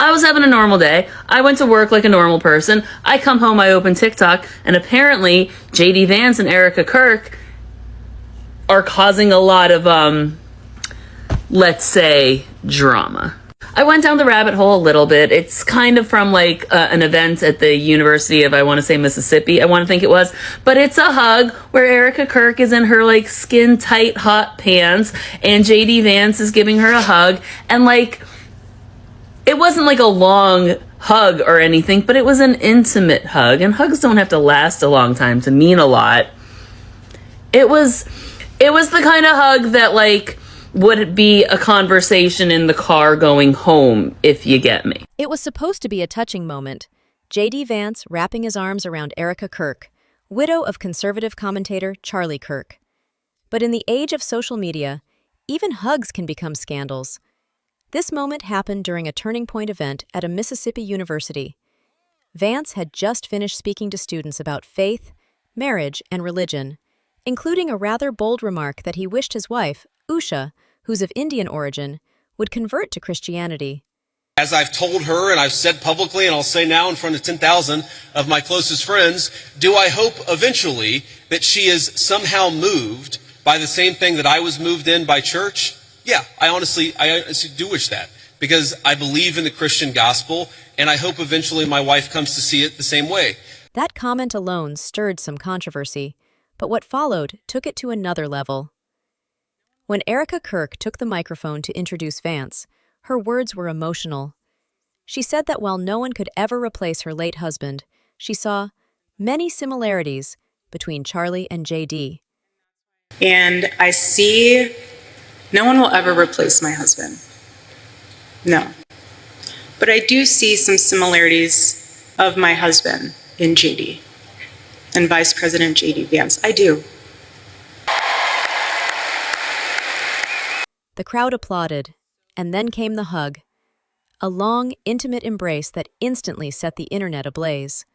I was having a normal day. I went to work like a normal person. I come home, I open TikTok, and apparently JD Vance and Erika Kirk are causing a lot of, let's say, drama. I went down the rabbit hole a little bit. It's kind of from like an event at the University of, I want to say, Mississippi, I want to think it was. But it's a hug where Erika Kirk is in her like skin tight hot pants and JD Vance is giving her a hug. And like, it wasn't like a long hug or anything, but it was an intimate hug. And hugs don't have to last a long time to mean a lot. It was the kind of hug that like would it be a conversation in the car going home, if you get me. It was supposed to be a touching moment. JD Vance wrapping his arms around Erika Kirk, widow of conservative commentator Charlie Kirk. But in the age of social media, even hugs can become scandals. This moment happened during a turning point event at a Mississippi university. Vance had just finished speaking to students about faith, marriage, and religion, including a rather bold remark that he wished his wife, Usha, who's of Indian origin, would convert to Christianity. As I've told her and I've said publicly, and I'll say now in front of 10,000 of my closest friends, do I hope eventually that she is somehow moved by the same thing that I was moved in by church? Yeah, I honestly do wish that, because I believe in the Christian gospel, and I hope eventually my wife comes to see it the same way. That comment alone stirred some controversy, but what followed took it to another level. When Erika Kirk took the microphone to introduce Vance, her words were emotional. She said that while no one could ever replace her late husband, she saw many similarities between Charlie and JD. And I see no one will ever replace my husband. No. But I do see some similarities of my husband in JD and Vice President JD Vance. I do. The crowd applauded, and then came the hug, a long, intimate embrace that instantly set the internet ablaze.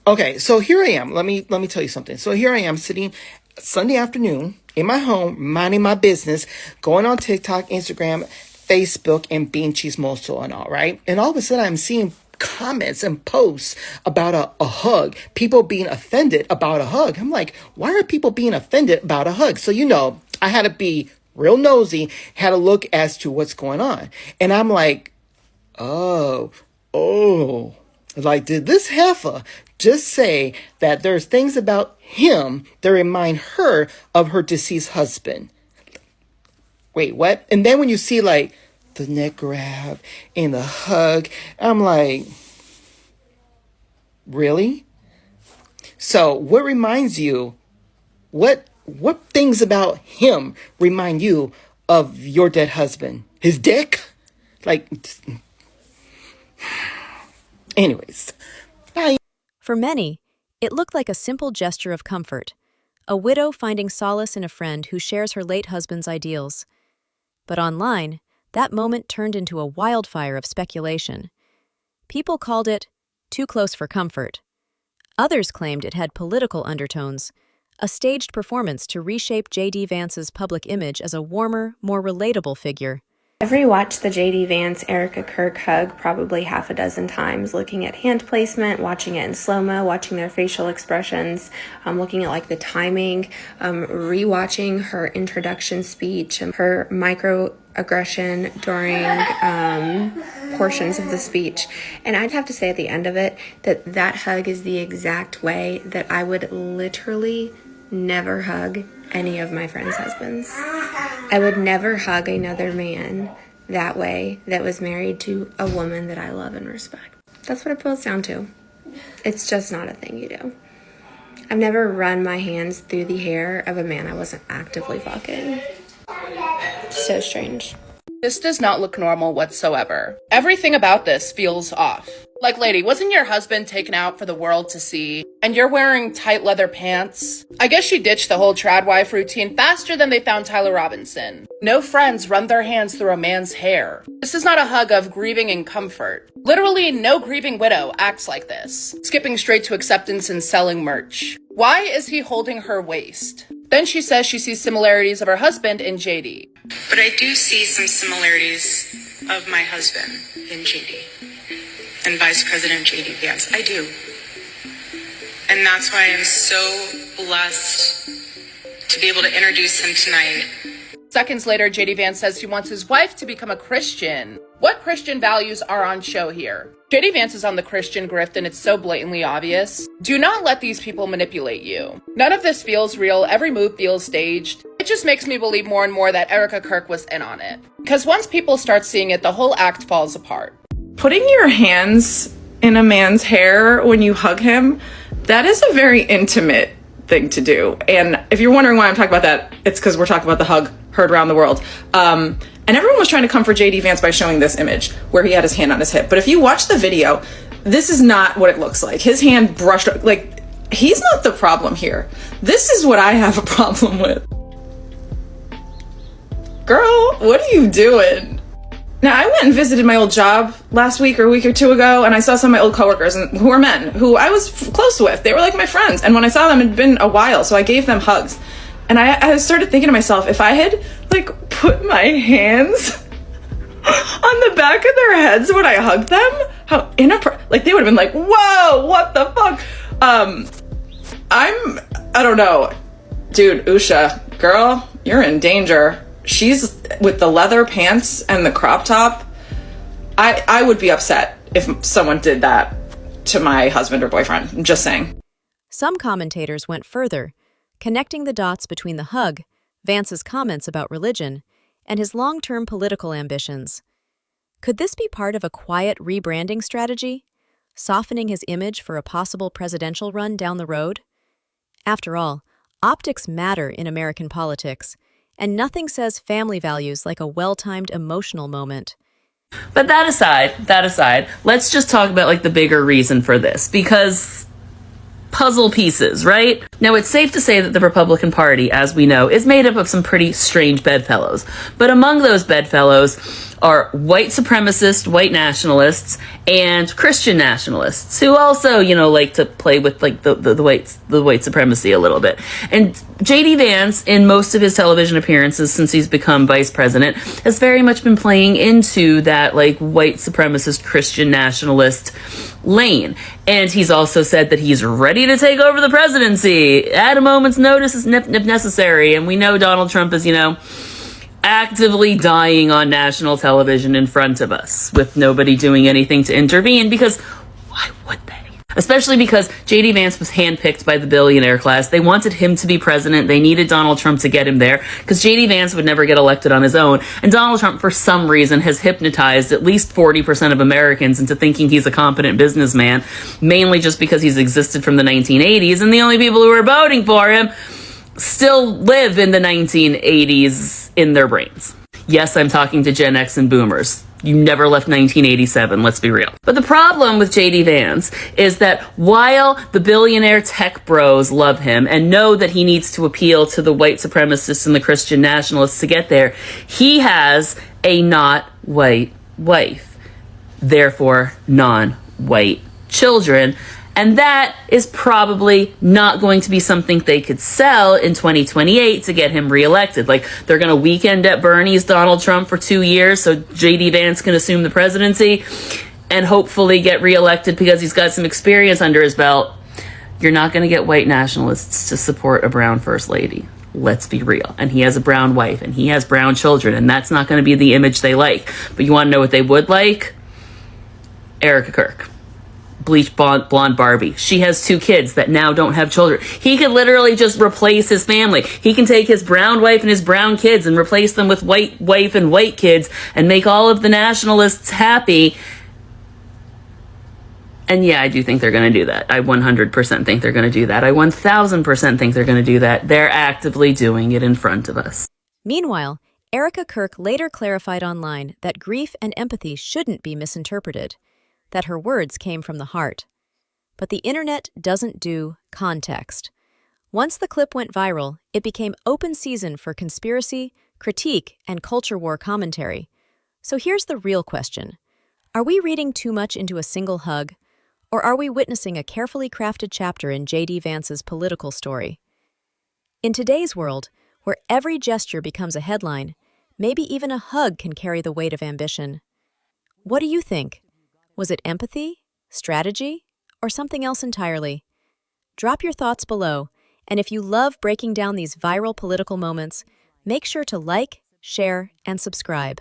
Okay, so here I am. Let me tell you something. So here I am sitting Sunday afternoon in my home, minding my business, going on TikTok, Instagram, Facebook, and being chismoso and all, right? And all of a sudden I'm seeing comments and posts about a hug, people being offended about a hug. I'm like, why are people being offended about a hug? So, I had to be real nosy, had a look as to what's going on. And I'm like, oh, like, did this heifer just say that there's things about him that remind her of her deceased husband? Wait, what? And then when you see like the neck grab and the hug, I'm like, really? So what reminds you, what things about him remind you of your dead husband? His dick? Like, anyways, bye. For many, it looked like a simple gesture of comfort, a widow finding solace in a friend who shares her late husband's ideals. But online, that moment turned into a wildfire of speculation. People called it too close for comfort. Others claimed it had political undertones, a staged performance to reshape JD Vance's public image as a warmer, more relatable figure. I've rewatched the JD Vance Erika Kirk hug probably half a dozen times, looking at hand placement, watching it in slow-mo, watching their facial expressions, looking at like the timing, rewatching her introduction speech and her microaggression during portions of the speech. And I'd have to say at the end of it that hug is the exact way that I would literally never hug any of my friends' husbands. I would never hug another man that way that was married to a woman that I love and respect. That's what it boils down to. It's just not a thing you do. I've never run my hands through the hair of a man I wasn't actively fucking. So strange. This does not look normal whatsoever. Everything about this feels off. Like, lady, wasn't your husband taken out for the world to see? And you're wearing tight leather pants? I guess she ditched the whole trad wife routine faster than they found Tyler Robinson. No friends run their hands through a man's hair. This is not a hug of grieving and comfort. Literally, no grieving widow acts like this, skipping straight to acceptance and selling merch. Why is he holding her waist? Then she says she sees similarities of her husband in JD. But I do see some similarities of my husband in JD. and Vice President J.D. Vance. I do. And that's why I'm so blessed to be able to introduce him tonight. Seconds later, JD Vance says he wants his wife to become a Christian. What Christian values are on show here? JD Vance is on the Christian grift and it's so blatantly obvious. Do not let these people manipulate you. None of this feels real. Every move feels staged. It just makes me believe more and more that Erika Kirk was in on it. Because once people start seeing it, the whole act falls apart. Putting your hands in a man's hair when you hug him, that is a very intimate thing to do. And if you're wondering why I'm talking about that, it's because we're talking about the hug heard around the world. And everyone was trying to comfort JD Vance by showing this image where he had his hand on his hip. But if you watch the video, this is not what it looks like. His hand brushed, like, he's not the problem here. This is what I have a problem with. Girl, what are you doing? Now, I went and visited my old job last week or a week or two ago, and I saw some of my old coworkers who were men who I was close with. They were like my friends. And when I saw them, it had been a while, so I gave them hugs. And I started thinking to myself, if I had, like, put my hands on the back of their heads when I hugged them, how like, they would have been like, whoa, what the fuck? I don't know. Dude, Usha, girl, you're in danger. She's with the leather pants and the crop top. I would be upset if someone did that to my husband or boyfriend. I'm just saying. Some commentators went further, connecting the dots between the hug, Vance's comments about religion, and his long-term political ambitions. Could this be part of a quiet rebranding strategy, softening his image for a possible presidential run down the road? After all, optics matter in American politics, and nothing says family values like a well-timed emotional moment. But that aside, let's just talk about like the bigger reason for this, because puzzle pieces, right? Now, it's safe to say that the Republican Party, as we know, is made up of some pretty strange bedfellows. But among those bedfellows are white supremacists, white nationalists, and Christian nationalists, who also, you know, like to play with like the white supremacy a little bit. And JD Vance, in most of his television appearances since he's become vice president, has very much been playing into that like white supremacist Christian nationalist lane. And he's also said that he's ready to take over the presidency at a moment's notice if necessary. And we know Donald Trump is, you know, actively dying on national television in front of us with nobody doing anything to intervene, because why would they? Especially because JD Vance was handpicked by the billionaire class. They wanted him to be president. They needed Donald Trump to get him there because JD Vance would never get elected on his own. And Donald Trump, for some reason, has hypnotized at least 40% of Americans into thinking he's a competent businessman, mainly just because he's existed from the 1980s. And the only people who are voting for him still live in the 1980s in their brains. Yes, I'm talking to Gen X and boomers. You never left 1987, let's be real. But the problem with JD Vance is that while the billionaire tech bros love him and know that he needs to appeal to the white supremacists and the Christian nationalists to get there, he has a not white wife, therefore non-white children. And that is probably not going to be something they could sell in 2028 to get him reelected. Like, they're going to weekend at Bernie's Donald Trump for 2 years so JD Vance can assume the presidency and hopefully get reelected because he's got some experience under his belt. You're not going to get white nationalists to support a brown first lady. Let's be real. And he has a brown wife and he has brown children, and that's not going to be the image they like. But you want to know what they would like? Erika Kirk. Bleach blonde Barbie. She has 2 kids that now don't have children. He could literally just replace his family. He can take his brown wife and his brown kids and replace them with white wife and white kids and make all of the nationalists happy. And yeah, I do think they're going to do that. I 100% think they're going to do that. I 1000% think they're going to do that. They're actively doing it in front of us. Meanwhile, Erika Kirk later clarified online that grief and empathy shouldn't be misinterpreted, that her words came from the heart. But the internet doesn't do context. Once the clip went viral, it became open season for conspiracy, critique, and culture war commentary. So here's the real question. Are we reading too much into a single hug, or are we witnessing a carefully crafted chapter in JD Vance's political story? In today's world, where every gesture becomes a headline, maybe even a hug can carry the weight of ambition. What do you think? Was it empathy, strategy, or something else entirely? Drop your thoughts below, and if you love breaking down these viral political moments, make sure to like, share, and subscribe,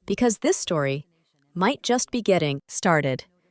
because this story might just be getting started.